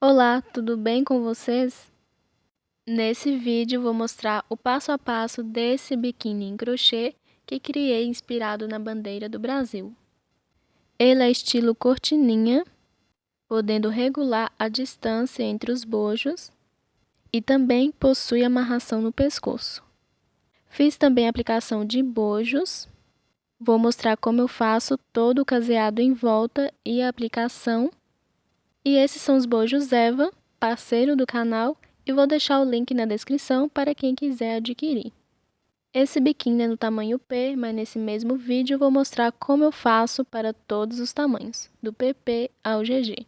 Olá, tudo bem com vocês? Nesse vídeo vou mostrar o passo a passo desse biquíni em crochê que criei inspirado na bandeira do Brasil. Ele é estilo cortininha, podendo regular a distância entre os bojos e também possui amarração no pescoço. Fiz também aplicação de bojos. Vou mostrar como eu faço todo o caseado em volta e a aplicação. E esses são os bojos Eva, parceiro do canal, e vou deixar o link na descrição para quem quiser adquirir. Esse biquíni é no tamanho P, mas nesse mesmo vídeo eu vou mostrar como eu faço para todos os tamanhos, do PP ao GG.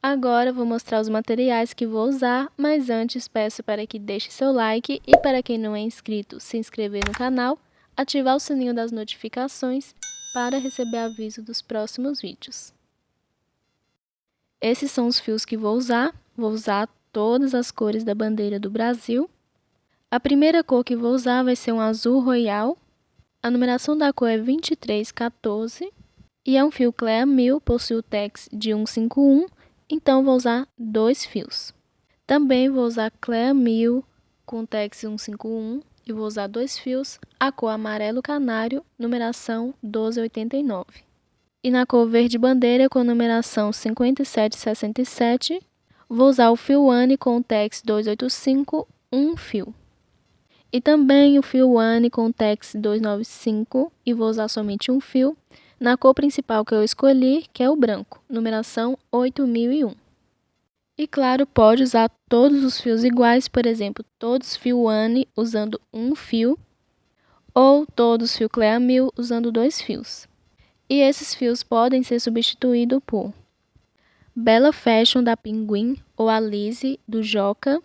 Agora vou mostrar os materiais que vou usar, mas antes peço para que deixe seu like e para quem não é inscrito, se inscrever no canal, ativar o sininho das notificações para receber aviso dos próximos vídeos. Esses são os fios que vou usar todas as cores da bandeira do Brasil. A primeira cor que vou usar vai ser um azul royal. A numeração da cor é 2314 e é um fio Clea 1000, possui o tex de 151, então vou usar 2 fios. Também vou usar Clea 1000 com tex 151 e vou usar 2 fios, a cor amarelo canário, numeração 1289. E na cor verde bandeira com numeração 5767, vou usar o fio One com o tex 285, um fio. E também o fio One com o tex 295 e vou usar somente um fio na cor principal que eu escolhi, que é o branco, numeração 8001. E claro, pode usar todos os fios iguais, por exemplo, todos fio One usando um fio ou todos fio Clea 1000 usando 2 fios. E esses fios podem ser substituídos por Bella Fashion da Pinguim ou Alize do Joca,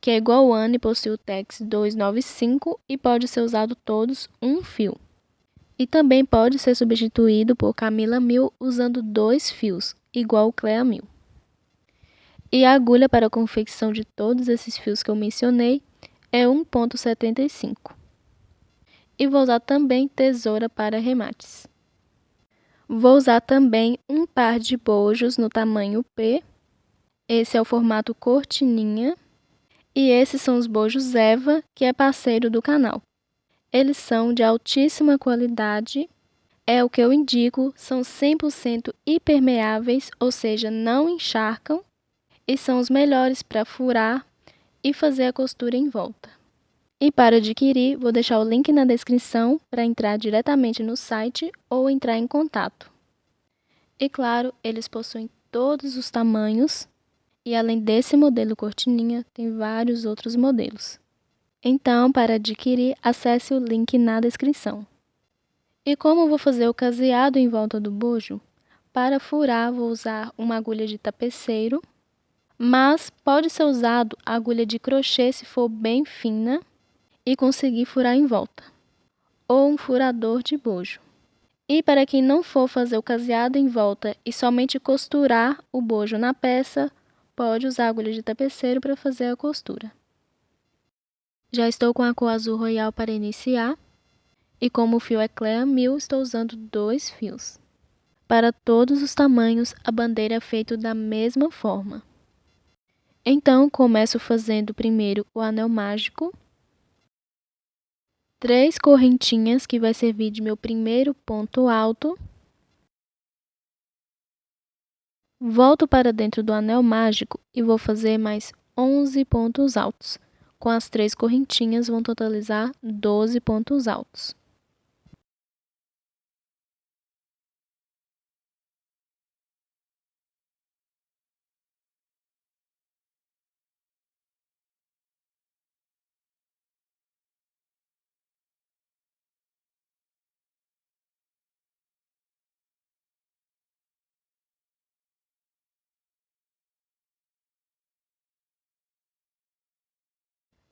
que é igual ao One e possui o tex 295 e pode ser usado todos um fio. E também pode ser substituído por Camila 1000 usando 2 fios, igual o Clea 1000. E a agulha para a confecção de todos esses fios que eu mencionei é 1,75. E vou usar também tesoura para remates. Vou usar também um par de bojos no tamanho P. Esse é o formato cortininha. E esses são os bojos Eva, que é parceiro do canal. Eles são de altíssima qualidade. É o que eu indico, são 100% impermeáveis, ou seja, não encharcam. E são os melhores para furar e fazer a costura em volta. E para adquirir, vou deixar o link na descrição para entrar diretamente no site ou entrar em contato. E claro, eles possuem todos os tamanhos e além desse modelo cortininha, tem vários outros modelos. Então, para adquirir, acesse o link na descrição. E como eu vou fazer o caseado em volta do bojo? Para furar, vou usar uma agulha de tapeceiro, mas pode ser usado a agulha de crochê se for bem fina e conseguir furar em volta, ou um furador de bojo. E para quem não for fazer o caseado em volta e somente costurar o bojo na peça, pode usar a agulha de tapeceiro para fazer a costura. Já estou com a cor azul royal para iniciar. E como o fio é Clea 1000, estou usando 2 fios. Para todos os tamanhos, a bandeira é feita da mesma forma. Então, começo fazendo primeiro o anel mágico. 3 correntinhas, que vai servir de meu primeiro ponto alto. Volto para dentro do anel mágico e vou fazer mais 11 pontos altos. Com as 3 correntinhas, vão totalizar 12 pontos altos.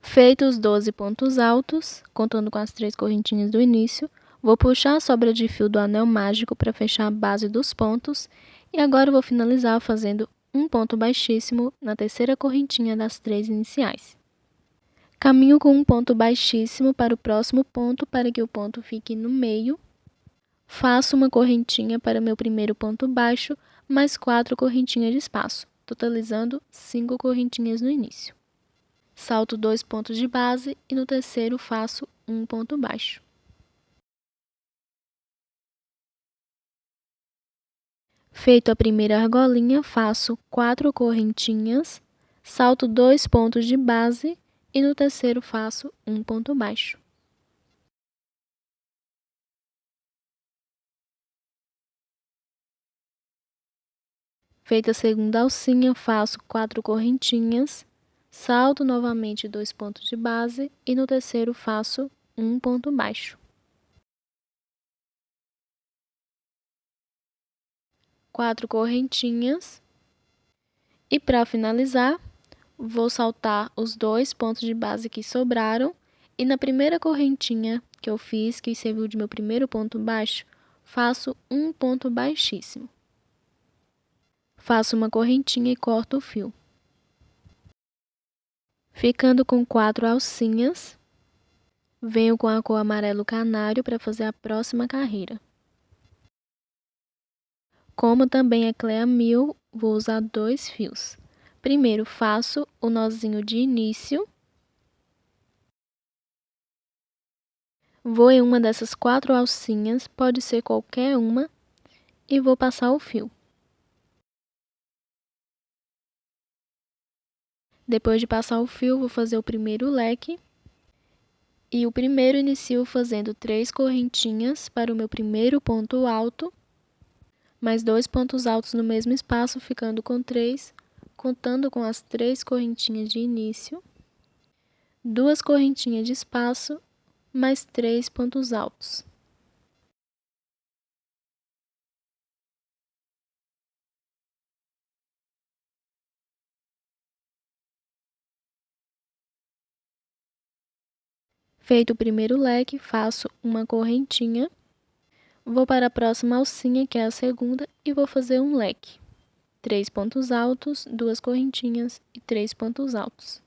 Feitos os 12 pontos altos, contando com as 3 correntinhas do início, vou puxar a sobra de fio do anel mágico para fechar a base dos pontos e agora vou finalizar fazendo um ponto baixíssimo na terceira correntinha das 3 iniciais. Caminho com um ponto baixíssimo para o próximo ponto para que o ponto fique no meio. Faço uma correntinha para meu primeiro ponto baixo, mais 4 correntinhas de espaço, totalizando 5 correntinhas no início. Salto 2 pontos de base e no terceiro faço um ponto baixo. Feito a primeira argolinha, faço 4 correntinhas, salto 2 pontos de base e no terceiro faço um ponto baixo. Feita a segunda alcinha, faço 4 correntinhas, salto novamente 2 pontos de base e no terceiro faço um ponto baixo. 4 correntinhas e para finalizar, vou saltar os 2 pontos de base que sobraram e na primeira correntinha que eu fiz, que serviu de meu primeiro ponto baixo, faço um ponto baixíssimo. Faço uma correntinha e corto o fio. Ficando com 4 alcinhas, venho com a cor amarelo canário para fazer a próxima carreira. Como também é clear 1000, vou usar 2 fios. Primeiro faço o nozinho de início. Vou em uma dessas 4 alcinhas, pode ser qualquer uma, e vou passar o fio. Depois de passar o fio, vou fazer o primeiro leque. E o primeiro inicio fazendo 3 correntinhas para o meu primeiro ponto alto, mais 2 pontos altos no mesmo espaço, ficando com 3, contando com as 3 correntinhas de início, 2 correntinhas de espaço, mais 3 pontos altos. Feito o primeiro leque, faço uma correntinha, vou para a próxima alcinha, que é a segunda, e vou fazer um leque. 3 pontos altos, 2 correntinhas e 3 pontos altos.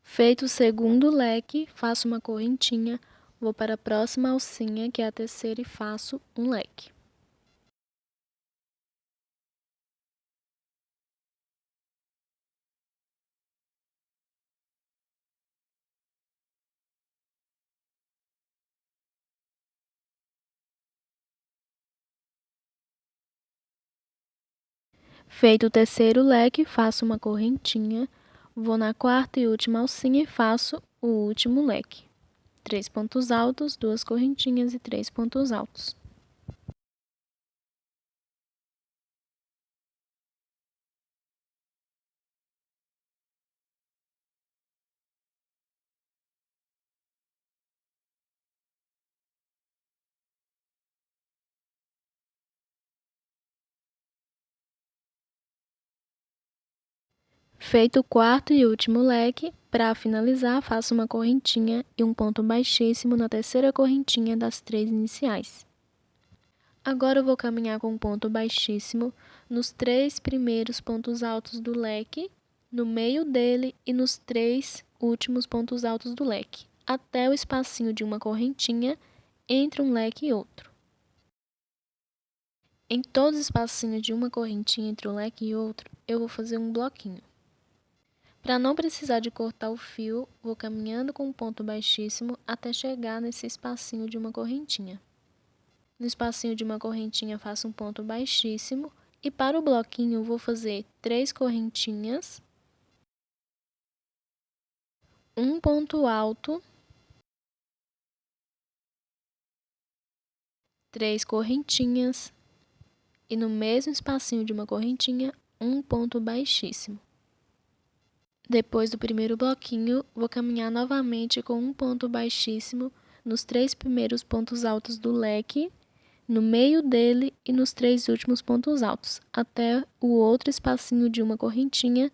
Feito o segundo leque, faço uma correntinha, vou para a próxima alcinha, que é a terceira, e faço um leque. Feito o terceiro leque, faço uma correntinha, vou na quarta e última alcinha e faço o último leque. 3 pontos altos, 2 correntinhas e 3 pontos altos. Feito o quarto e último leque, para finalizar, faço uma correntinha e um ponto baixíssimo na terceira correntinha das 3 iniciais. Agora eu vou caminhar com um ponto baixíssimo nos 3 primeiros pontos altos do leque, no meio dele e nos 3 últimos pontos altos do leque, até o espacinho de uma correntinha entre um leque e outro. Em todos os espacinhos de uma correntinha entre um leque e outro, eu vou fazer um bloquinho. Para não precisar de cortar o fio, vou caminhando com um ponto baixíssimo até chegar nesse espacinho de uma correntinha. No espacinho de uma correntinha faço um ponto baixíssimo e para o bloquinho vou fazer 3 correntinhas, um ponto alto, 3 correntinhas e no mesmo espacinho de uma correntinha, um ponto baixíssimo. Depois do primeiro bloquinho, vou caminhar novamente com um ponto baixíssimo nos 3 primeiros pontos altos do leque, no meio dele e nos 3 últimos pontos altos, até o outro espacinho de uma correntinha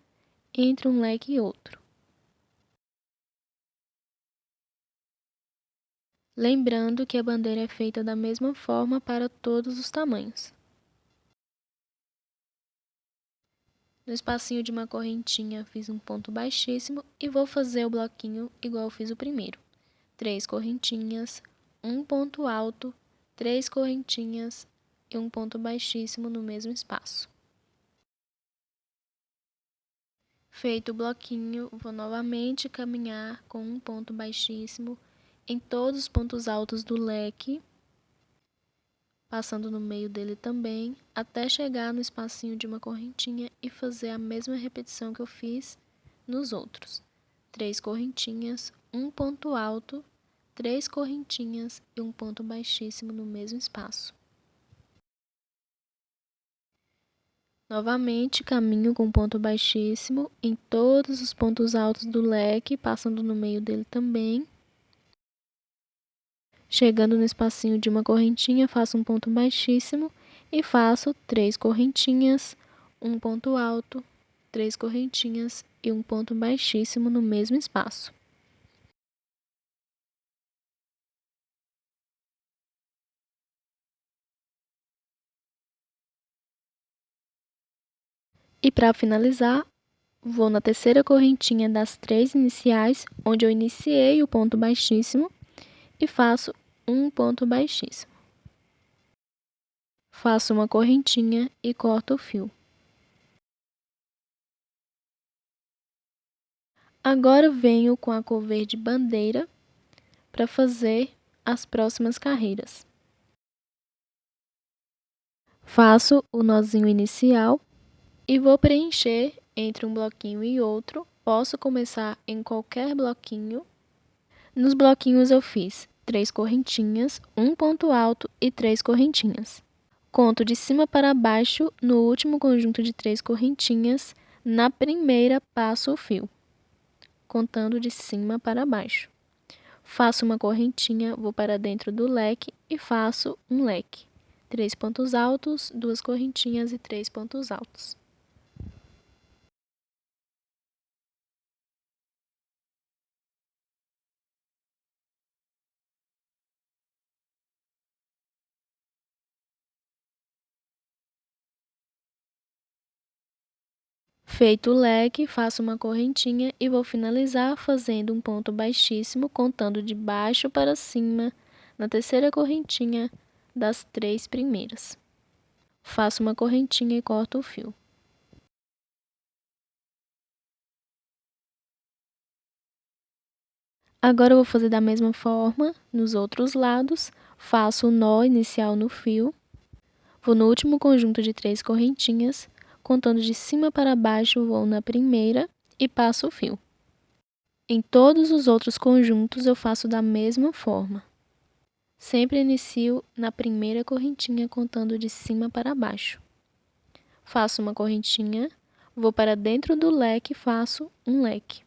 entre um leque e outro. Lembrando que a bandeira é feita da mesma forma para todos os tamanhos. No espacinho de uma correntinha, fiz um ponto baixíssimo e vou fazer o bloquinho igual eu fiz o primeiro. 3 correntinhas, um ponto alto, 3 correntinhas e um ponto baixíssimo no mesmo espaço. Feito o bloquinho, vou novamente caminhar com um ponto baixíssimo em todos os pontos altos do leque, passando no meio dele também, até chegar no espacinho de uma correntinha e fazer a mesma repetição que eu fiz nos outros. 3 correntinhas, um ponto alto, 3 correntinhas e um ponto baixíssimo no mesmo espaço. Novamente, caminho com ponto baixíssimo em todos os pontos altos do leque, passando no meio dele também. Chegando no espacinho de uma correntinha, faço um ponto baixíssimo e faço 3 correntinhas, um ponto alto, 3 correntinhas e um ponto baixíssimo no mesmo espaço. E para finalizar, vou na terceira correntinha das 3 iniciais, onde eu iniciei o ponto baixíssimo, e faço um ponto baixíssimo. Faço uma correntinha e corto o fio. Agora venho com a cor verde bandeira para fazer as próximas carreiras. Faço o nozinho inicial e vou preencher entre um bloquinho e outro. Posso começar em qualquer bloquinho. Nos bloquinhos eu fiz 3 correntinhas, um ponto alto e 3 correntinhas. Conto de cima para baixo no último conjunto de 3 correntinhas, na primeira passo o fio, contando de cima para baixo. Faço uma correntinha, vou para dentro do leque e faço um leque. 3 pontos altos, 2 correntinhas e 3 pontos altos. Feito o leque, faço uma correntinha e vou finalizar fazendo um ponto baixíssimo, contando de baixo para cima, na terceira correntinha das 3 primeiras. Faço uma correntinha e corto o fio. Agora eu vou fazer da mesma forma nos outros lados, faço o nó inicial no fio, vou no último conjunto de 3 correntinhas, contando de cima para baixo, vou na primeira e passo o fio. Em todos os outros conjuntos eu faço da mesma forma. Sempre inicio na primeira correntinha, contando de cima para baixo. Faço uma correntinha, vou para dentro do leque e faço um leque.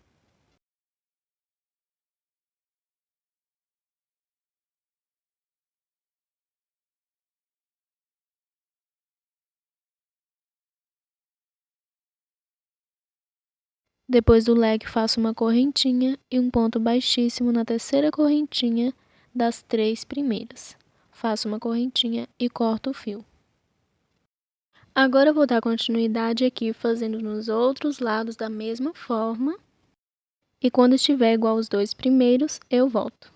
Depois do leque, faço uma correntinha e um ponto baixíssimo na terceira correntinha das 3 primeiras. Faço uma correntinha e corto o fio. Agora eu vou dar continuidade aqui, fazendo nos outros lados da mesma forma. E quando estiver igual aos 2 primeiros, eu volto.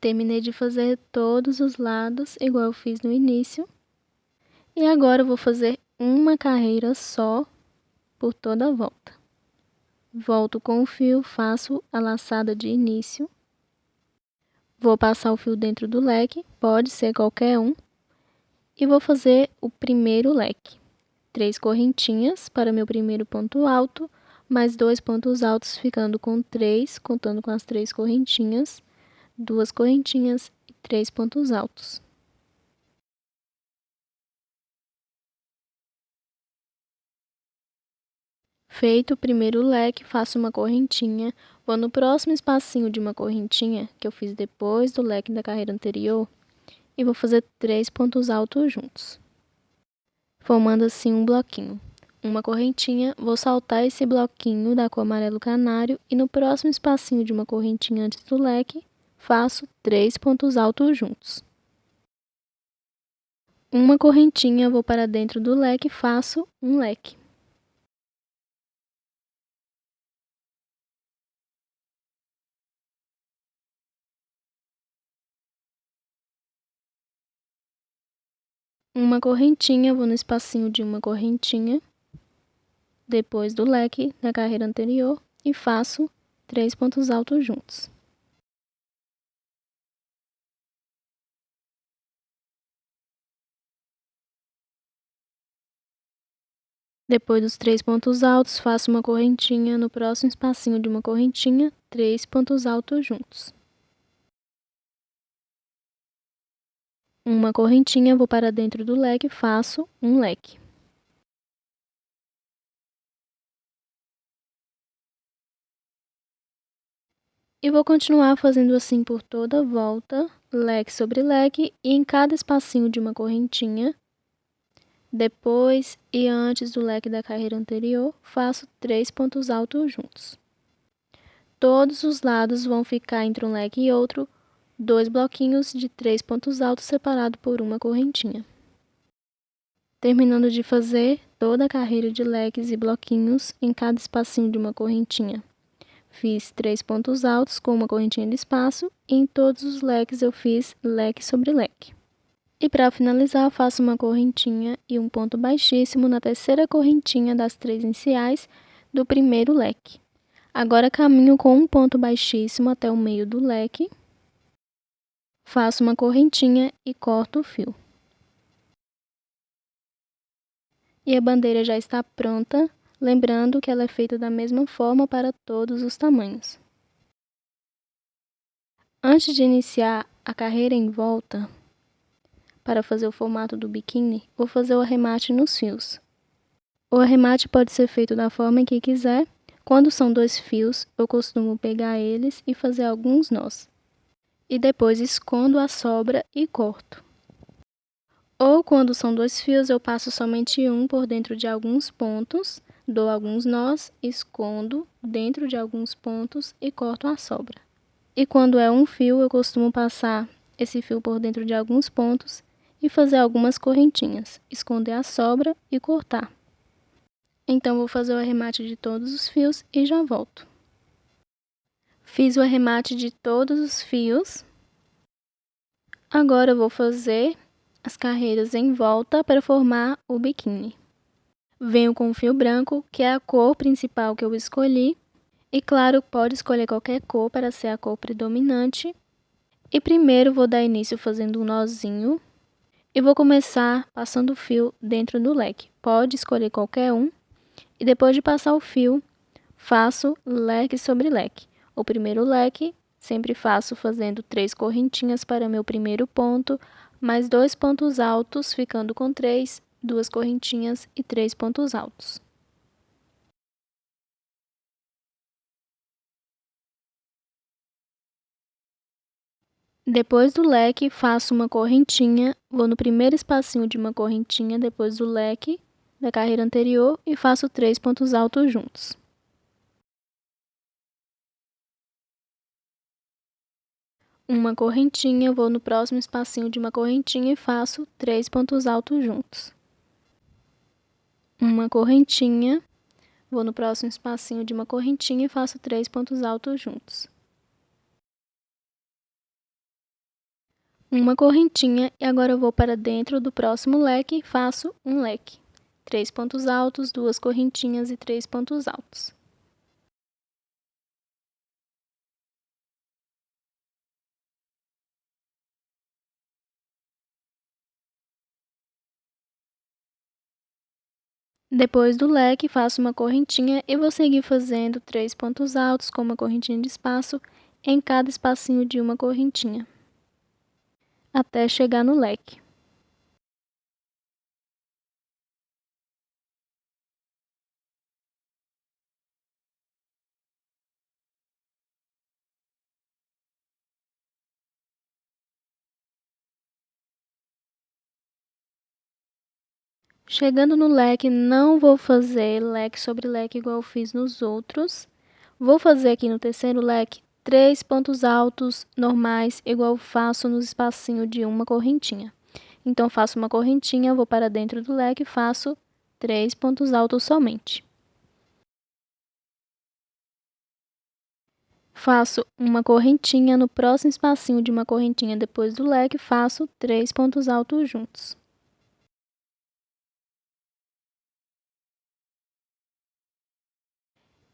Terminei de fazer todos os lados, igual eu fiz no início. E agora eu vou fazer uma carreira só por toda a volta. Volto com o fio, faço a laçada de início. Vou passar o fio dentro do leque, pode ser qualquer um. E vou fazer o primeiro leque. 3 correntinhas para meu primeiro ponto alto, mais 2 pontos altos, ficando com 3, contando com as 3 correntinhas, 2 correntinhas e 3 pontos altos. Feito o primeiro leque, faço uma correntinha, vou no próximo espacinho de uma correntinha, que eu fiz depois do leque da carreira anterior, e vou fazer 3 pontos altos juntos, formando assim um bloquinho. Uma correntinha, vou saltar esse bloquinho da cor amarelo canário e no próximo espacinho de uma correntinha antes do leque, faço 3 pontos altos juntos. Uma correntinha, vou para dentro do leque e faço um leque. Uma correntinha, vou no espacinho de uma correntinha, depois do leque da carreira anterior e faço 3 pontos altos juntos. Depois dos 3 pontos altos, faço uma correntinha no próximo espacinho de uma correntinha, 3 pontos altos juntos. Uma correntinha, vou para dentro do leque e faço um leque. E vou continuar fazendo assim por toda a volta, leque sobre leque, e em cada espacinho de uma correntinha, depois e antes do leque da carreira anterior, faço 3 pontos altos juntos. Todos os lados vão ficar entre um leque e outro, 2 bloquinhos de 3 pontos altos separados por uma correntinha. Terminando de fazer toda a carreira de leques e bloquinhos em cada espacinho de uma correntinha. Fiz 3 pontos altos com uma correntinha de espaço e em todos os leques eu fiz leque sobre leque. E para finalizar, faço uma correntinha e um ponto baixíssimo na terceira correntinha das 3 iniciais do primeiro leque. Agora caminho com um ponto baixíssimo até o meio do leque, faço uma correntinha e corto o fio. E a bandeira já está pronta, lembrando que ela é feita da mesma forma para todos os tamanhos. Antes de iniciar a carreira em volta, para fazer o formato do biquíni, vou fazer o arremate nos fios. O arremate pode ser feito da forma que quiser. Quando são 2 fios, eu costumo pegar eles e fazer alguns nós. E depois escondo a sobra e corto. Ou quando são 2 fios, eu passo somente um por dentro de alguns pontos, dou alguns nós, escondo dentro de alguns pontos e corto a sobra. E quando é um fio, eu costumo passar esse fio por dentro de alguns pontos e fazer algumas correntinhas, esconder a sobra e cortar. Então, vou fazer o arremate de todos os fios e já volto. Fiz o arremate de todos os fios. Agora, eu vou fazer as carreiras em volta para formar o biquíni. Venho com o fio branco, que é a cor principal que eu escolhi. E claro, pode escolher qualquer cor para ser a cor predominante. E primeiro vou dar início fazendo um nozinho. E vou começar passando o fio dentro do leque. Pode escolher qualquer um. E depois de passar o fio, faço leque sobre leque. O primeiro leque, sempre faço fazendo 3 correntinhas para meu primeiro ponto, mais 2 pontos altos, ficando com 3, 2 correntinhas e 3 pontos altos. Depois do leque, faço uma correntinha, vou no primeiro espacinho de uma correntinha depois do leque da carreira anterior e faço 3 pontos altos juntos. Uma correntinha, vou no próximo espacinho de uma correntinha e faço 3 pontos altos juntos. Uma correntinha, vou no próximo espacinho de uma correntinha e faço 3 pontos altos juntos. Uma correntinha e agora eu vou para dentro do próximo leque e faço um leque. 3 pontos altos, 2 correntinhas e 3 pontos altos. Depois do leque, faço uma correntinha e vou seguir fazendo 3 pontos altos com uma correntinha de espaço em cada espacinho de uma correntinha, até chegar no leque. Chegando no leque, não vou fazer leque sobre leque igual eu fiz nos outros. Vou fazer aqui no terceiro leque 3 pontos altos normais, igual eu faço nos espacinhos de uma correntinha. Então, faço uma correntinha, vou para dentro do leque e faço 3 pontos altos somente. Faço uma correntinha no próximo espacinho de uma correntinha depois do leque, faço 3 pontos altos juntos.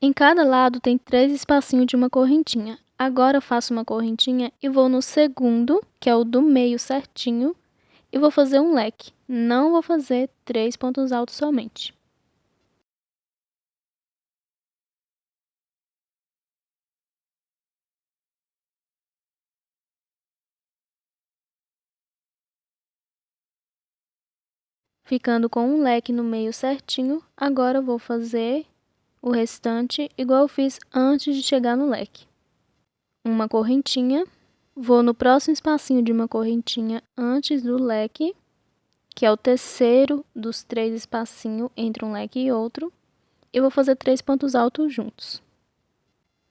Em cada lado tem 3 espacinhos de uma correntinha. Agora eu faço uma correntinha e vou no segundo, que é o do meio certinho, e vou fazer um leque. Não vou fazer 3 pontos altos somente. Ficando com um leque no meio certinho, agora eu vou fazer o restante igual eu fiz antes de chegar no leque. Uma correntinha, vou no próximo espacinho de uma correntinha antes do leque, que é o terceiro dos 3 espacinhos entre um leque e outro, e vou fazer 3 pontos altos juntos.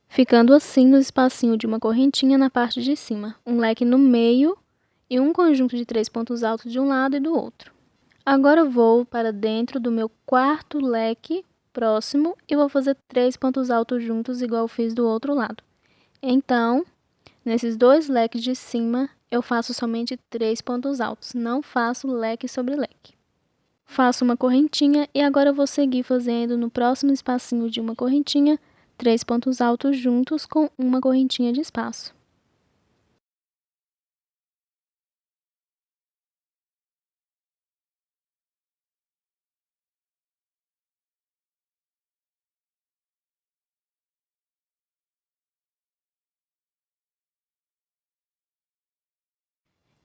Ficando assim no espacinho de uma correntinha na parte de cima, um leque no meio e um conjunto de 3 pontos altos de um lado e do outro. Agora vou para dentro do meu quarto leque próximo e vou fazer 3 pontos altos juntos igual eu fiz do outro lado. Então, nesses 2 leques de cima, eu faço somente 3 pontos altos, não faço leque sobre leque. Faço uma correntinha e agora eu vou seguir fazendo no próximo espacinho de uma correntinha 3 pontos altos juntos com uma correntinha de espaço.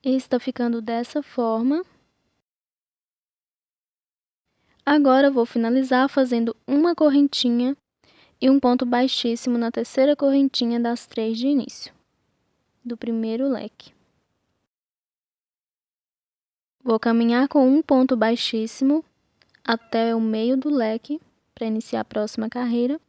E está ficando dessa forma. Agora eu vou finalizar fazendo uma correntinha e um ponto baixíssimo na terceira correntinha das 3 de início, do primeiro leque. Vou caminhar com um ponto baixíssimo até o meio do leque para iniciar a próxima carreira.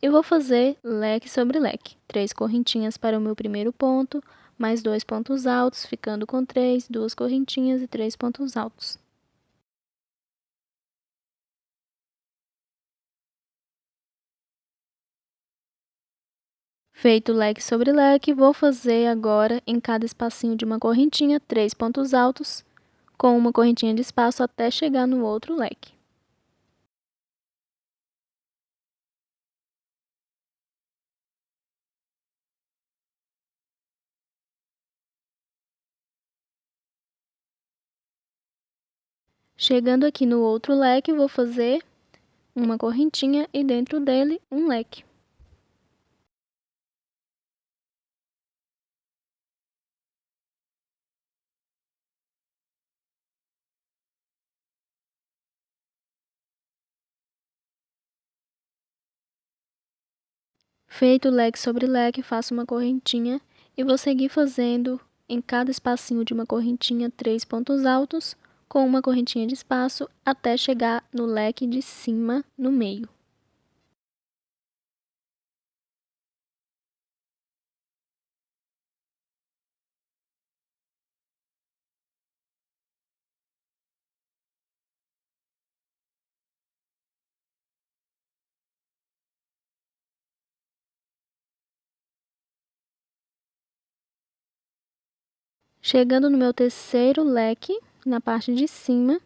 E vou fazer leque sobre leque, 3 correntinhas para o meu primeiro ponto, mais 2 pontos altos, ficando com 3, 2 correntinhas e 3 pontos altos. Feito leque sobre leque, vou fazer agora em cada espacinho de uma correntinha 3 pontos altos, com uma correntinha de espaço até chegar no outro leque. Chegando aqui no outro leque, vou fazer uma correntinha e dentro dele um leque. Feito leque sobre leque, faço uma correntinha e vou seguir fazendo em cada espacinho de uma correntinha 3 pontos altos com uma correntinha de espaço até chegar no leque de cima no meio. Chegando no meu terceiro leque, na parte de cima,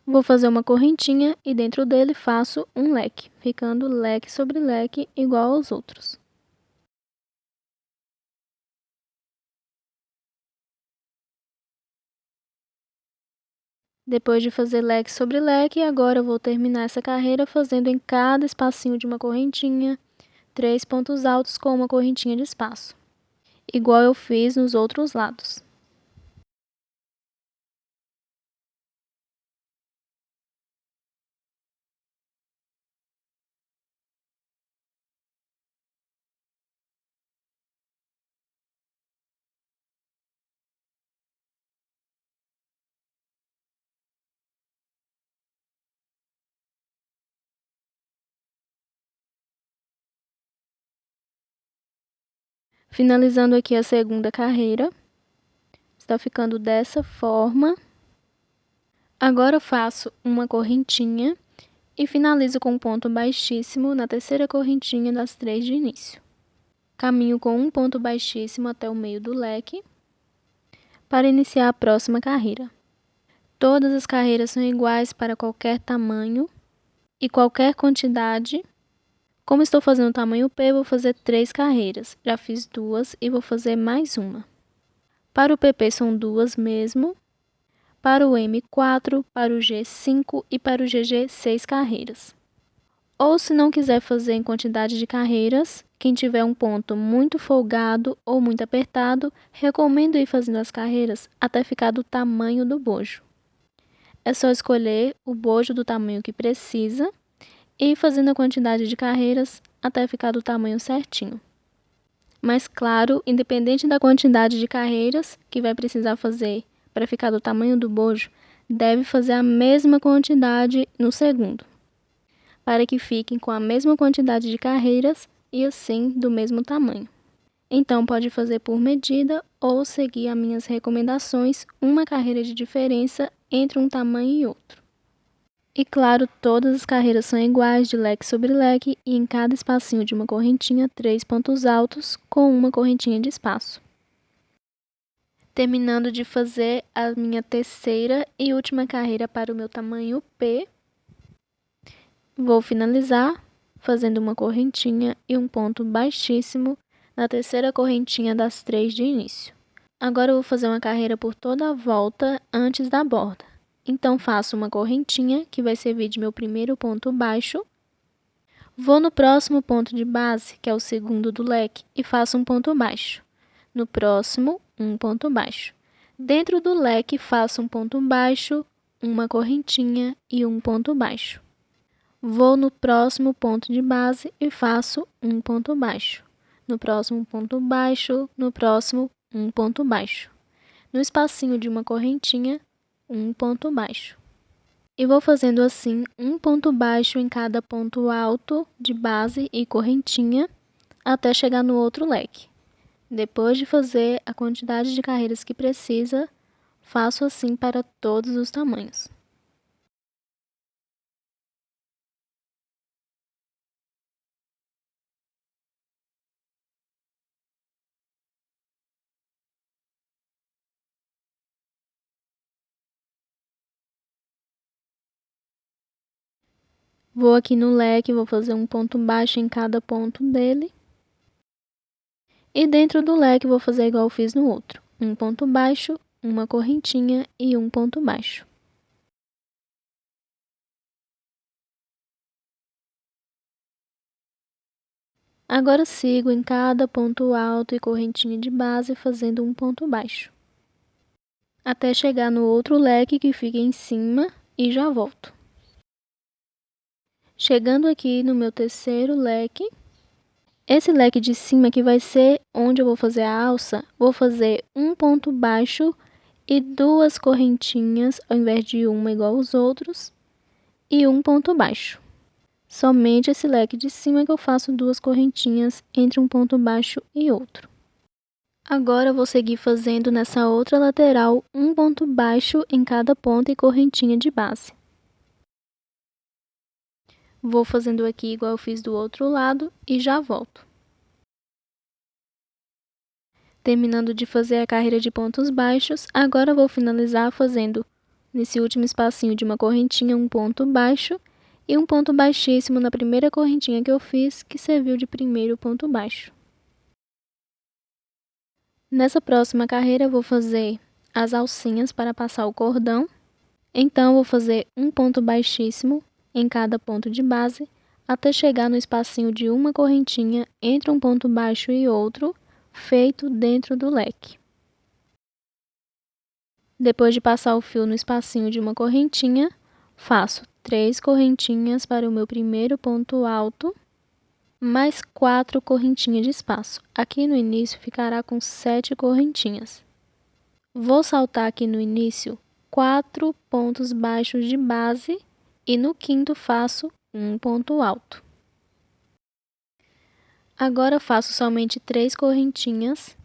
vou fazer uma correntinha e dentro dele faço um leque, ficando leque sobre leque igual aos outros. Depois de fazer leque sobre leque, agora eu vou terminar essa carreira fazendo em cada espacinho de uma correntinha 3 pontos altos com uma correntinha de espaço, igual eu fiz nos outros lados. Finalizando aqui a segunda carreira, está ficando dessa forma. Agora eu faço uma correntinha e finalizo com um ponto baixíssimo na terceira correntinha das 3 de início. Caminho com um ponto baixíssimo até o meio do leque para iniciar a próxima carreira. Todas as carreiras são iguais para qualquer tamanho e qualquer quantidade. Como estou fazendo o tamanho P, vou fazer 3 carreiras. Já fiz 2 e vou fazer mais uma. Para o PP são 2 mesmo. Para o M, 4, para o G, 5 e para o GG, 6 carreiras. Ou se não quiser fazer em quantidade de carreiras, quem tiver um ponto muito folgado ou muito apertado, recomendo ir fazendo as carreiras até ficar do tamanho do bojo. É só escolher o bojo do tamanho que precisa e ir fazendo a quantidade de carreiras até ficar do tamanho certinho. Mas claro, independente da quantidade de carreiras que vai precisar fazer para ficar do tamanho do bojo, deve fazer a mesma quantidade no segundo, para que fiquem com a mesma quantidade de carreiras e assim do mesmo tamanho. Então pode fazer por medida ou seguir as minhas recomendações, uma carreira de diferença entre um tamanho e outro. E claro, todas as carreiras são iguais de leque sobre leque e em cada espacinho de uma correntinha, 3 pontos altos com uma correntinha de espaço. Terminando de fazer a minha terceira e última carreira para o meu tamanho P, vou finalizar fazendo uma correntinha e um ponto baixíssimo na terceira correntinha das 3 de início. Agora eu vou fazer uma carreira por toda a volta antes da borda. Então faço uma correntinha que vai servir de meu primeiro ponto baixo. Vou no próximo ponto de base, que é o segundo do leque, e faço um ponto baixo. No próximo, um ponto baixo. Dentro do leque, faço um ponto baixo, uma correntinha e um ponto baixo. Vou no próximo ponto de base e faço um ponto baixo. No próximo ponto baixo, no próximo, um ponto baixo. No espacinho de uma correntinha, um ponto baixo. E vou fazendo assim um ponto baixo em cada ponto alto de base e correntinha até chegar no outro leque. Depois de fazer a quantidade de carreiras que precisa, faço assim para todos os tamanhos. Vou aqui no leque, vou fazer um ponto baixo em cada ponto dele. E dentro do leque vou fazer igual eu fiz no outro. Um ponto baixo, uma correntinha e um ponto baixo. Agora sigo em cada ponto alto e correntinha de base fazendo um ponto baixo. Até chegar no outro leque que fica em cima e já volto. Chegando aqui no meu terceiro leque, esse leque de cima que vai ser onde eu vou fazer a alça, vou fazer um ponto baixo e 2 correntinhas ao invés de uma igual aos outros e um ponto baixo. Somente esse leque de cima que eu faço 2 correntinhas entre um ponto baixo e outro. Agora eu vou seguir fazendo nessa outra lateral um ponto baixo em cada ponta e correntinha de base. Vou fazendo aqui igual eu fiz do outro lado e já volto. Terminando de fazer a carreira de pontos baixos, agora vou finalizar fazendo nesse último espacinho de uma correntinha um ponto baixo e um ponto baixíssimo na primeira correntinha que eu fiz, que serviu de primeiro ponto baixo. Nessa próxima carreira eu vou fazer as alcinhas para passar o cordão. Então vou fazer um ponto baixíssimo em cada ponto de base, até chegar no espacinho de uma correntinha entre um ponto baixo e outro, feito dentro do leque. Depois de passar o fio no espacinho de uma correntinha, faço 3 correntinhas para o meu primeiro ponto alto, mais 4 correntinhas de espaço. Aqui no início ficará com 7 correntinhas. Vou saltar aqui no início 4 pontos baixos de base e no quinto faço um ponto alto. Agora faço somente 3 correntinhas.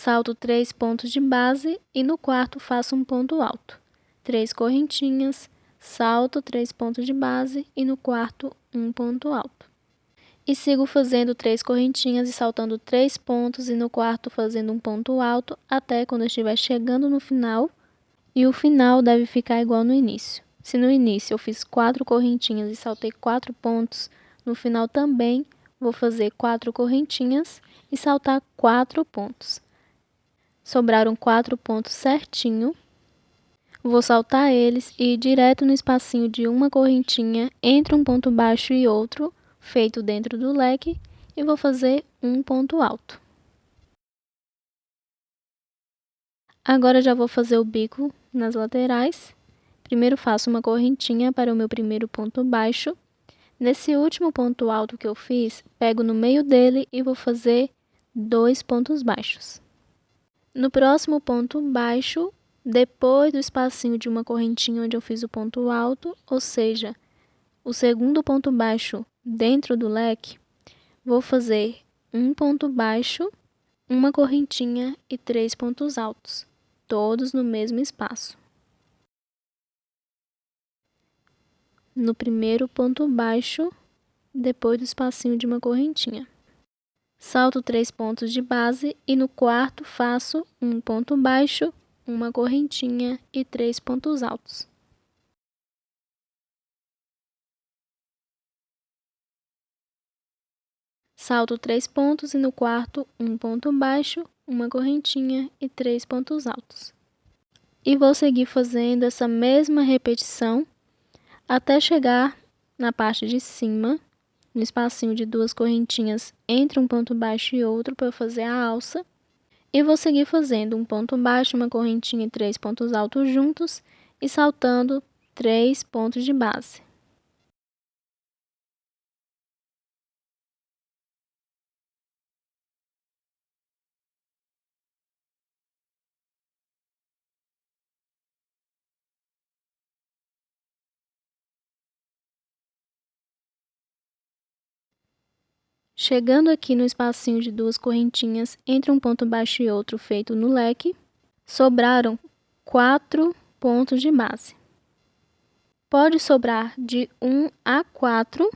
salto 3 pontos de base e no quarto faço um ponto alto. 3 correntinhas, salto 3 pontos de base e no quarto um ponto alto. E sigo fazendo 3 correntinhas e saltando 3 pontos e no quarto fazendo um ponto alto até quando eu estiver chegando no final. E o final deve ficar igual no início. Se no início eu fiz 4 correntinhas e saltei 4 pontos, no final também vou fazer 4 correntinhas e saltar 4 pontos. Sobraram 4 pontos certinho. Vou saltar eles e ir direto no espacinho de uma correntinha entre um ponto baixo e outro, feito dentro do leque, e vou fazer um ponto alto. Agora já vou fazer o bico nas laterais. Primeiro faço uma correntinha para o meu primeiro ponto baixo. Nesse último ponto alto que eu fiz, pego no meio dele e vou fazer 2 pontos baixos. No próximo ponto baixo, depois do espacinho de uma correntinha onde eu fiz o ponto alto, ou seja, o segundo ponto baixo dentro do leque, vou fazer um ponto baixo, uma correntinha e 3 pontos altos, todos no mesmo espaço. No primeiro ponto baixo, depois do espacinho de uma correntinha. Salto 3 pontos de base e no quarto faço um ponto baixo, uma correntinha e 3 pontos altos. Salto 3 pontos e no quarto um ponto baixo, uma correntinha e 3 pontos altos. E vou seguir fazendo essa mesma repetição até chegar na parte de cima, no espacinho de 2 correntinhas entre um ponto baixo e outro para eu fazer a alça. E vou seguir fazendo um ponto baixo, uma correntinha e 3 pontos altos juntos e saltando 3 pontos de base. Chegando aqui no espacinho de 2 correntinhas entre um ponto baixo e outro feito no leque, sobraram 4 pontos de base. Pode sobrar de 1 a 4,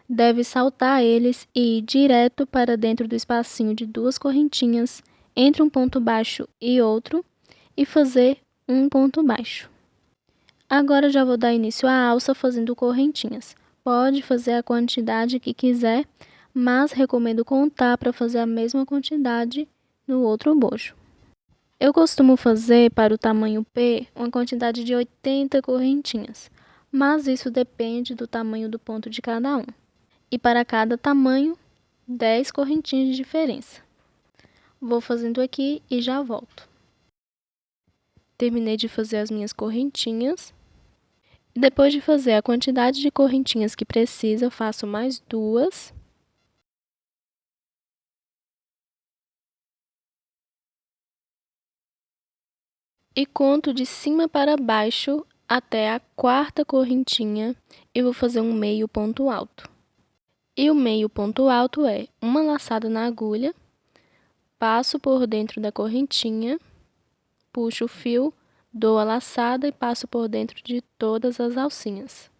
deve saltar eles e ir direto para dentro do espacinho de 2 correntinhas entre um ponto baixo e outro e fazer um ponto baixo. Agora já vou dar início à alça fazendo correntinhas. Pode fazer a quantidade que quiser, mas recomendo contar para fazer a mesma quantidade no outro bojo. Eu costumo fazer para o tamanho P uma quantidade de 80 correntinhas, mas isso depende do tamanho do ponto de cada um. E para cada tamanho, 10 correntinhas de diferença. Vou fazendo aqui e já volto. Terminei de fazer as minhas correntinhas. Depois de fazer a quantidade de correntinhas que precisa, faço mais 2. E conto de cima para baixo até a 4ª correntinha e vou fazer um meio ponto alto. E o meio ponto alto é uma laçada na agulha, passo por dentro da correntinha, puxo o fio, dou a laçada e passo por dentro de todas as alcinhas.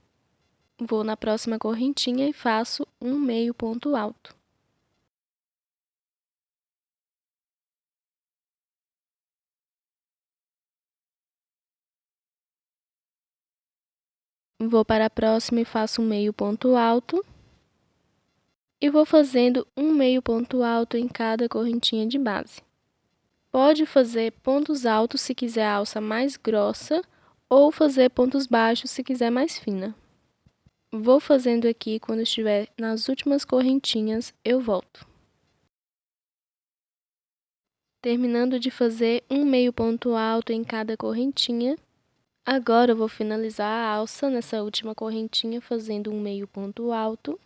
Vou na próxima correntinha e faço um meio ponto alto. Vou para a próxima e faço um meio ponto alto. E vou fazendo um meio ponto alto em cada correntinha de base. Pode fazer pontos altos se quiser a alça mais grossa, ou fazer pontos baixos se quiser mais fina. Vou fazendo aqui, quando estiver nas últimas correntinhas, eu volto. Terminando de fazer um meio ponto alto em cada correntinha, agora eu vou finalizar a alça nessa última correntinha fazendo um meio ponto alto.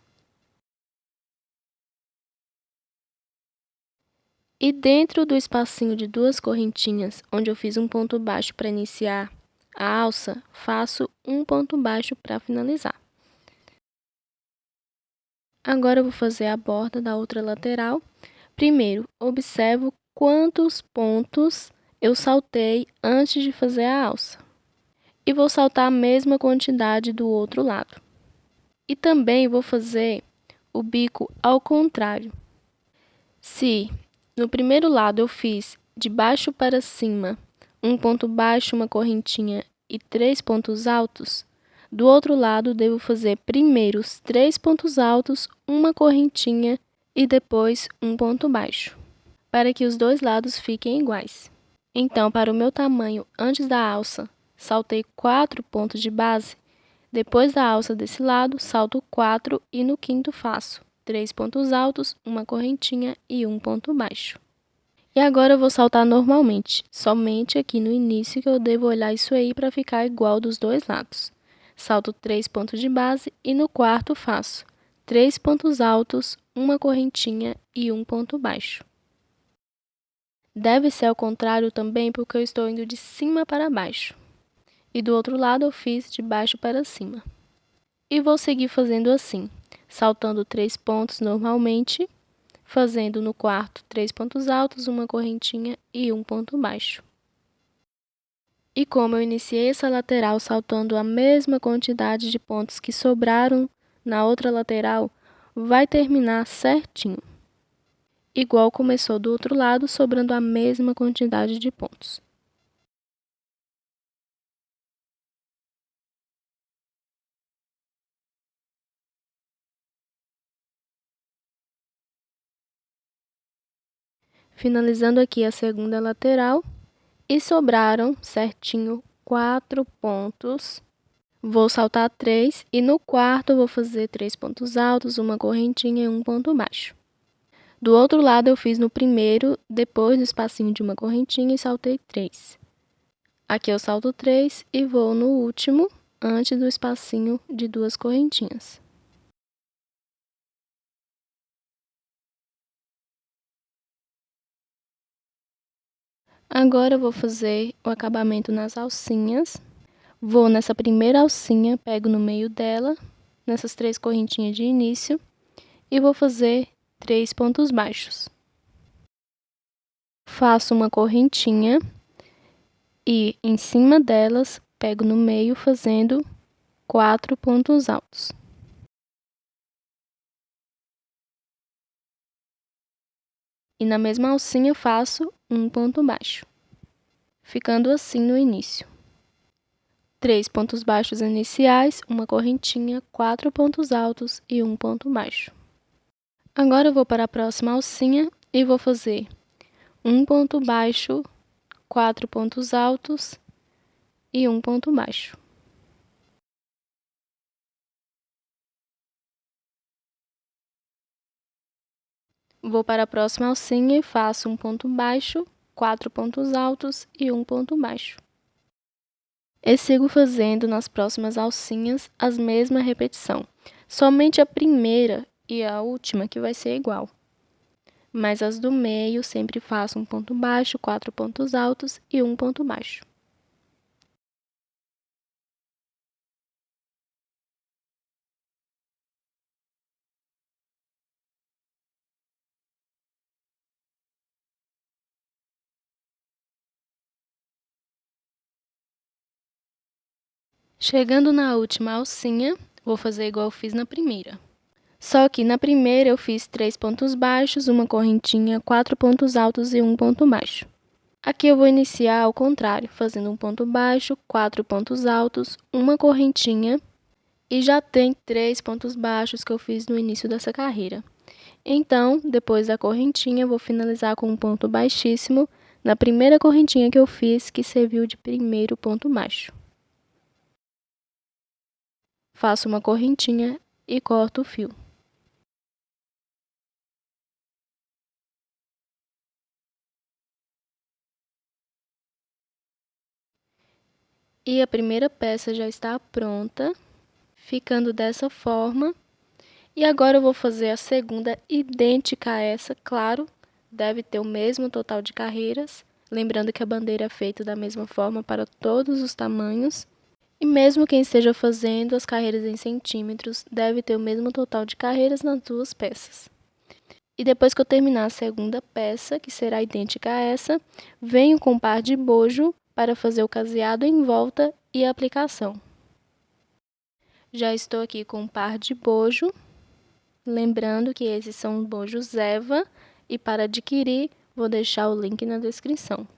E dentro do espacinho de 2 correntinhas, onde eu fiz um ponto baixo para iniciar a alça, faço um ponto baixo para finalizar. Agora eu vou fazer a borda da outra lateral. Primeiro, observo quantos pontos eu saltei antes de fazer a alça. E vou saltar a mesma quantidade do outro lado. E também vou fazer o bico ao contrário. Se no primeiro lado eu fiz de baixo para cima, um ponto baixo, uma correntinha e 3 pontos altos, do outro lado devo fazer primeiro os 3 pontos altos, uma correntinha e depois um ponto baixo, para que os dois lados fiquem iguais. Então, para o meu tamanho antes da alça, saltei 4 pontos de base. Depois da alça desse lado, salto 4 e no quinto faço 3 pontos altos, uma correntinha e um ponto baixo. E agora eu vou saltar normalmente, somente aqui no início que eu devo olhar isso aí para ficar igual dos dois lados. Salto 3 pontos de base e no quarto faço 3 pontos altos, uma correntinha e um ponto baixo. Deve ser ao contrário também porque eu estou indo de cima para baixo. E do outro lado eu fiz de baixo para cima. E vou seguir fazendo assim, saltando 3 pontos normalmente, fazendo no quarto 3 pontos altos, uma correntinha e um ponto baixo. E como eu iniciei essa lateral saltando a mesma quantidade de pontos que sobraram na outra lateral, vai terminar certinho. Igual começou do outro lado, sobrando a mesma quantidade de pontos. Finalizando aqui a segunda lateral, e sobraram certinho 4 pontos. Vou saltar 3 e no quarto vou fazer 3 pontos altos, uma correntinha e um ponto baixo. Do outro lado eu fiz no primeiro, depois do espacinho de uma correntinha e saltei 3. Aqui eu salto 3 e vou no último, antes do espacinho de 2 correntinhas. Agora eu vou fazer o acabamento nas alcinhas. Vou nessa primeira alcinha, pego no meio dela, nessas 3 correntinhas de início, e vou fazer 3 pontos baixos. Faço uma correntinha e em cima delas, pego no meio fazendo 4 pontos altos. E na mesma alcinha faço um ponto baixo, ficando assim no início. 3 pontos baixos iniciais, uma correntinha, 4 pontos altos e um ponto baixo. Agora eu vou para a próxima alcinha e vou fazer um ponto baixo, 4 pontos altos e um ponto baixo. Vou para a próxima alcinha e faço um ponto baixo, 4 pontos altos e um ponto baixo. E sigo fazendo nas próximas alcinhas a mesma repetição. Somente a primeira e a última que vai ser igual. Mas as do meio sempre faço um ponto baixo, 4 pontos altos e um ponto baixo. Chegando na última alcinha, vou fazer igual eu fiz na primeira. Só que na primeira eu fiz 3 pontos baixos, uma correntinha, 4 pontos altos e um ponto baixo. Aqui eu vou iniciar ao contrário, fazendo um ponto baixo, 4 pontos altos, uma correntinha e já tem 3 pontos baixos que eu fiz no início dessa carreira. Então, depois da correntinha, eu vou finalizar com um ponto baixíssimo na primeira correntinha que eu fiz, que serviu de primeiro ponto baixo. Faço uma correntinha e corto o fio. E a primeira peça já está pronta, ficando dessa forma. E agora eu vou fazer a segunda idêntica a essa, claro, deve ter o mesmo total de carreiras, lembrando que a bandeira é feita da mesma forma para todos os tamanhos. E mesmo quem esteja fazendo as carreiras em centímetros, deve ter o mesmo total de carreiras nas duas peças. E depois que eu terminar a segunda peça, que será idêntica a essa, venho com par de bojo para fazer o caseado em volta e a aplicação. Já estou aqui com um par de bojo, lembrando que esses são bojos Eva, e para adquirir, vou deixar o link na descrição.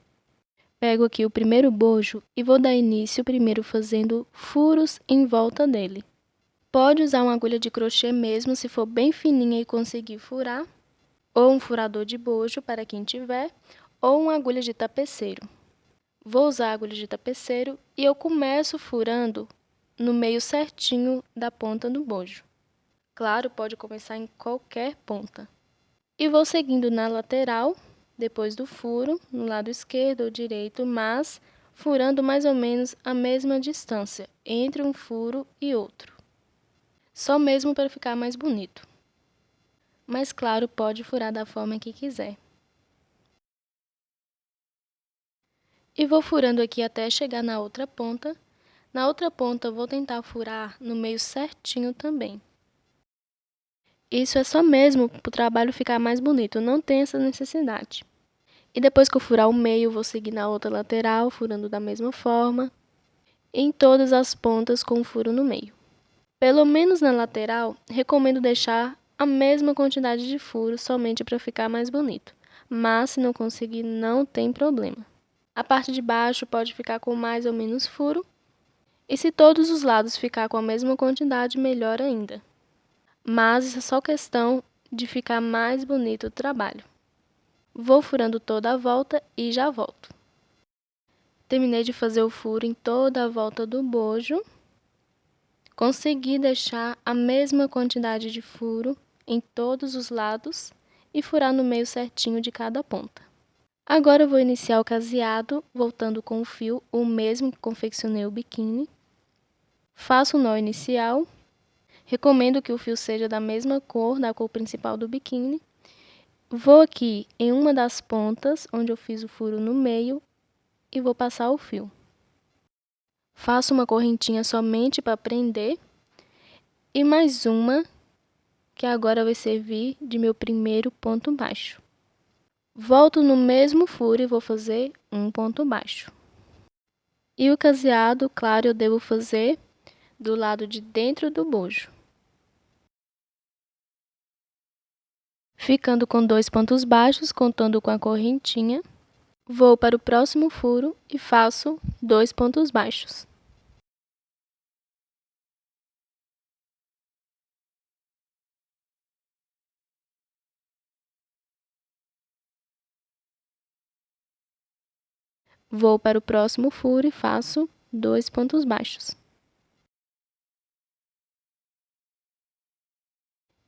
Pego aqui o primeiro bojo e vou dar início primeiro fazendo furos em volta dele. Pode usar uma agulha de crochê mesmo, se for bem fininha e conseguir furar, ou um furador de bojo para quem tiver, ou uma agulha de tapeceiro. Vou usar a agulha de tapeceiro e eu começo furando no meio certinho da ponta do bojo. Claro, pode começar em qualquer ponta. E vou seguindo na lateral, depois do furo, no lado esquerdo ou direito, mas furando mais ou menos a mesma distância entre um furo e outro. Só mesmo para ficar mais bonito. Mas claro, pode furar da forma que quiser. E vou furando aqui até chegar na outra ponta. Na outra ponta, vou tentar furar no meio certinho também. Isso é só mesmo para o trabalho ficar mais bonito, não tem essa necessidade. E depois que eu furar o meio, vou seguir na outra lateral, furando da mesma forma, em todas as pontas com furo no meio. Pelo menos na lateral, recomendo deixar a mesma quantidade de furos somente para ficar mais bonito, mas se não conseguir, não tem problema. A parte de baixo pode ficar com mais ou menos furo, e se todos os lados ficar com a mesma quantidade, melhor ainda. Mas isso é só questão de ficar mais bonito o trabalho. Vou furando toda a volta e já volto. Terminei de fazer o furo em toda a volta do bojo. Consegui deixar a mesma quantidade de furo em todos os lados e furar no meio certinho de cada ponta. Agora eu vou iniciar o caseado, voltando com o fio, o mesmo que confeccionei o biquíni. Faço o nó inicial. Recomendo que o fio seja da mesma cor, da cor principal do biquíni. Vou aqui em uma das pontas, onde eu fiz o furo no meio, e vou passar o fio. Faço uma correntinha somente para prender, e mais uma, que agora vai servir de meu primeiro ponto baixo. Volto no mesmo furo e vou fazer um ponto baixo. E o caseado, claro, eu devo fazer do lado de dentro do bojo. Ficando com 2 pontos baixos, contando com a correntinha, vou para o próximo furo e faço 2 pontos baixos. Vou para o próximo furo e faço 2 pontos baixos.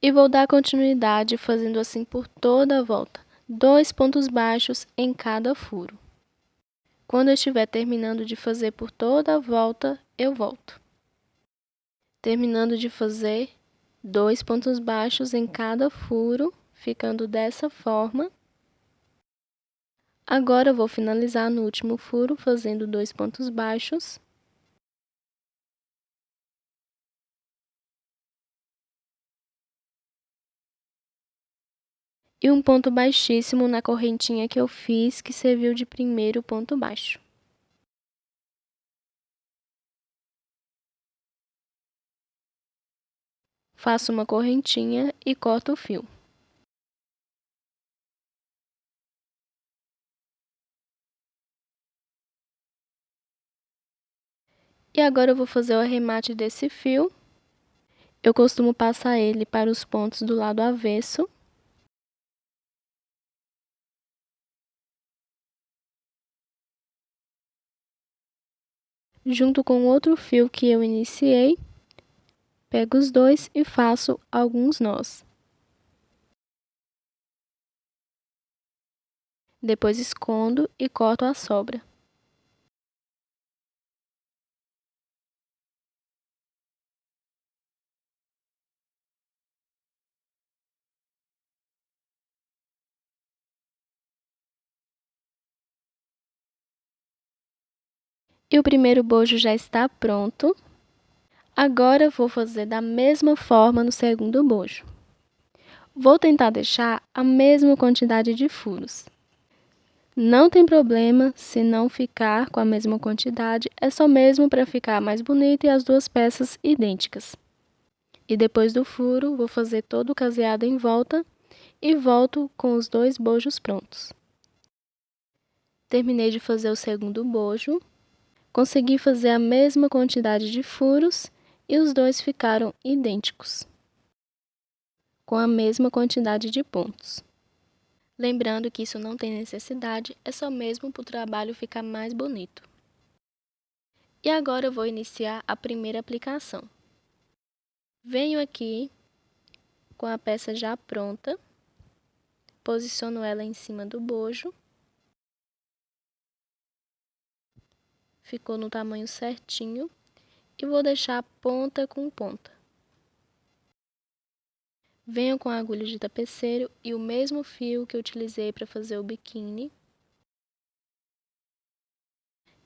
E vou dar continuidade fazendo assim por toda a volta, 2 pontos baixos em cada furo. Quando eu estiver terminando de fazer por toda a volta, eu volto. Terminando de fazer 2 pontos baixos em cada furo, ficando dessa forma. Agora eu vou finalizar no último furo, fazendo 2 pontos baixos. E um ponto baixíssimo na correntinha que eu fiz, que serviu de primeiro ponto baixo. Faço uma correntinha e corto o fio. E agora eu vou fazer o arremate desse fio. Eu costumo passar ele para os pontos do lado avesso. Junto com outro fio que eu iniciei, pego os dois e faço alguns nós. Depois escondo e corto a sobra. E o primeiro bojo já está pronto. Agora vou fazer da mesma forma no segundo bojo. Vou tentar deixar a mesma quantidade de furos. Não tem problema se não ficar com a mesma quantidade, é só mesmo para ficar mais bonito e as duas peças idênticas. E depois do furo, vou fazer todo o caseado em volta e volto com os 2 bojos prontos. Terminei de fazer o segundo bojo, consegui fazer a mesma quantidade de furos e os dois ficaram idênticos, com a mesma quantidade de pontos. Lembrando que isso não tem necessidade, é só mesmo para o trabalho ficar mais bonito. E agora eu vou iniciar a primeira aplicação. Venho aqui com a peça já pronta, posiciono ela em cima do bojo. Ficou no tamanho certinho e vou deixar ponta com ponta. Venho com a agulha de tapeceiro e o mesmo fio que eu utilizei para fazer o biquíni.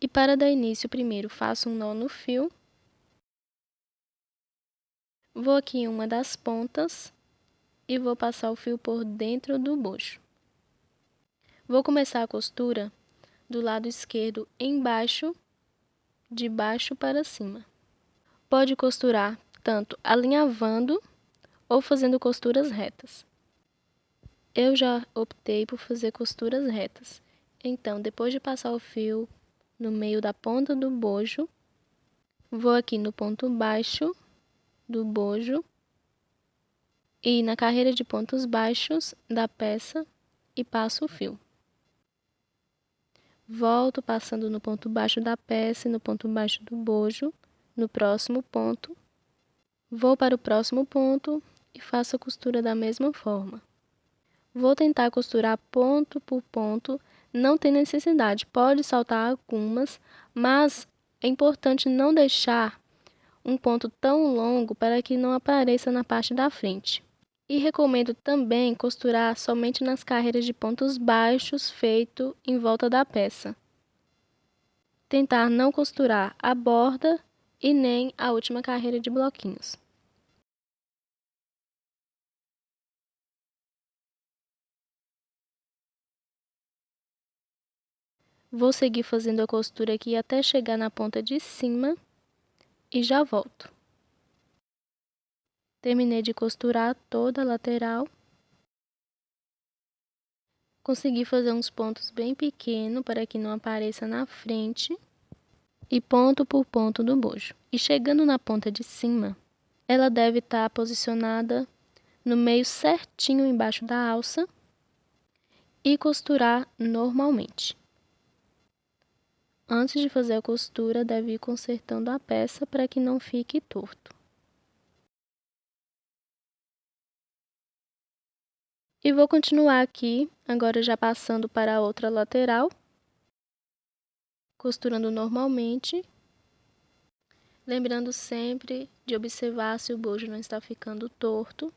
E para dar início, primeiro faço um nó no fio. Vou aqui em uma das pontas e vou passar o fio por dentro do bojo. Vou começar a costura do lado esquerdo embaixo, de baixo para cima. Pode costurar tanto alinhavando ou fazendo costuras retas. Eu já optei por fazer costuras retas. Então, depois de passar o fio no meio da ponta do bojo, vou aqui no ponto baixo do bojo e na carreira de pontos baixos da peça e passo o fio. Volto passando no ponto baixo da peça e no ponto baixo do bojo, no próximo ponto. Vou para o próximo ponto e faço a costura da mesma forma. Vou tentar costurar ponto por ponto, não tem necessidade, pode saltar algumas, mas é importante não deixar um ponto tão longo para que não apareça na parte da frente. E recomendo também costurar somente nas carreiras de pontos baixos feito em volta da peça. Tentar não costurar a borda e nem a última carreira de bloquinhos. Vou seguir fazendo a costura aqui até chegar na ponta de cima e já volto. Terminei de costurar toda a lateral. Consegui fazer uns pontos bem pequenos para que não apareça na frente. E ponto por ponto do bojo. E chegando na ponta de cima, ela deve estar posicionada no meio certinho embaixo da alça e costurar normalmente. Antes de fazer a costura, deve ir consertando a peça para que não fique torto. E vou continuar aqui, agora já passando para a outra lateral, costurando normalmente, lembrando sempre de observar se o bojo não está ficando torto.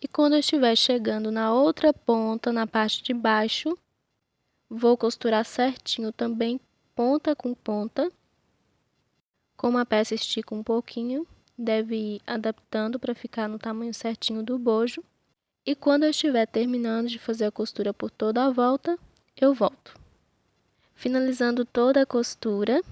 E quando eu estiver chegando na outra ponta, na parte de baixo, vou costurar certinho também, ponta com ponta. Como a peça estica um pouquinho, deve ir adaptando para ficar no tamanho certinho do bojo. E quando eu estiver terminando de fazer a costura por toda a volta, eu volto. Finalizando toda a costura.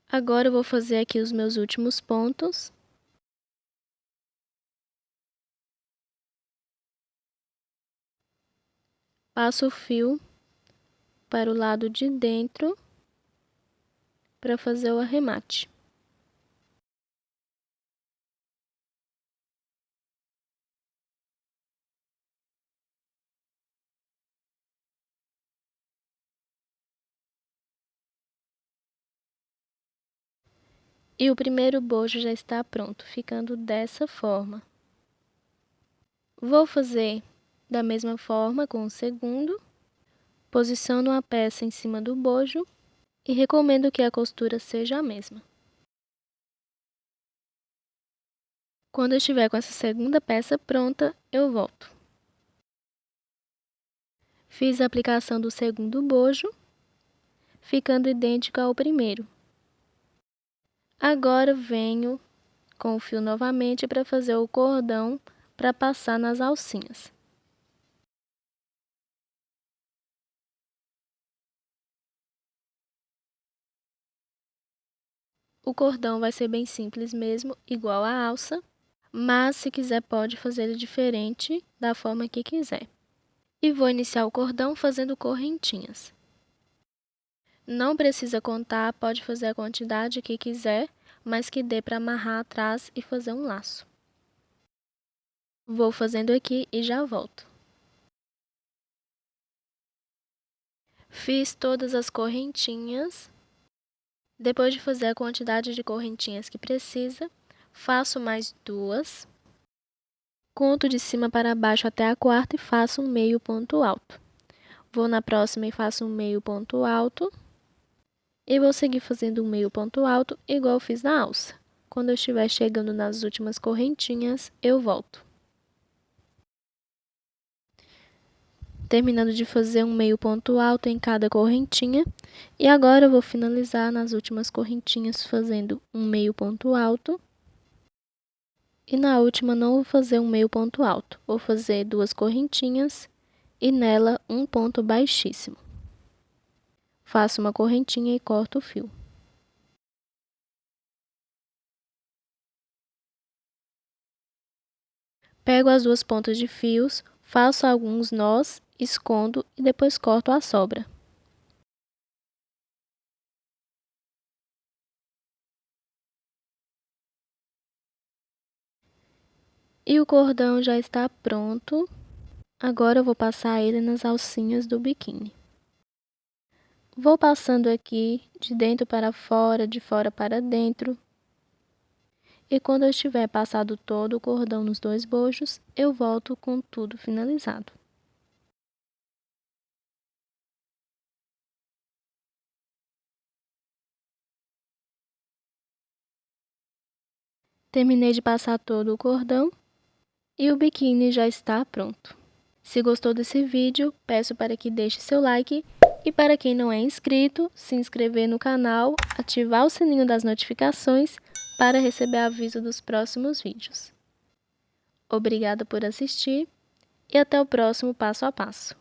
Agora eu vou fazer aqui os meus últimos pontos. Passo o fio para o lado de dentro para fazer o arremate. E o primeiro bojo já está pronto, ficando dessa forma. Vou fazer da mesma forma com o segundo. Posiciono a peça em cima do bojo e recomendo que a costura seja a mesma. Quando eu estiver com essa segunda peça pronta, eu volto. Fiz a aplicação do segundo bojo, ficando idêntico ao primeiro. Agora venho com o fio novamente para fazer o cordão para passar nas alcinhas. O cordão vai ser bem simples mesmo, igual a alça, mas se quiser pode fazer ele diferente da forma que quiser. E vou iniciar o cordão fazendo correntinhas. Não precisa contar, pode fazer a quantidade que quiser, mas que dê para amarrar atrás e fazer um laço. Vou fazendo aqui e já volto. Fiz todas as correntinhas. Depois de fazer a quantidade de correntinhas que precisa, faço mais 2. Conto de cima para baixo até a quarta e faço um meio ponto alto. Vou na próxima e faço um meio ponto alto. E vou seguir fazendo um meio ponto alto igual fiz na alça. Quando eu estiver chegando nas últimas correntinhas, eu volto. Terminando de fazer um meio ponto alto em cada correntinha. E agora eu vou finalizar nas últimas correntinhas fazendo um meio ponto alto. E na última não vou fazer um meio ponto alto, vou fazer 2 correntinhas e nela um ponto baixíssimo. Faço uma correntinha e corto o fio. Pego as 2 pontas de fios, faço alguns nós, escondo e depois corto a sobra. E o cordão já está pronto. Agora eu vou passar ele nas alcinhas do biquíni. Vou passando aqui de dentro para fora, de fora para dentro. E quando eu estiver passado todo o cordão nos 2 bojos, eu volto com tudo finalizado. Terminei de passar todo o cordão e o biquíni já está pronto. Se gostou desse vídeo, peço para que deixe seu like e para quem não é inscrito, se inscrever no canal, ativar o sininho das notificações para receber aviso dos próximos vídeos. Obrigada por assistir e até o próximo passo a passo.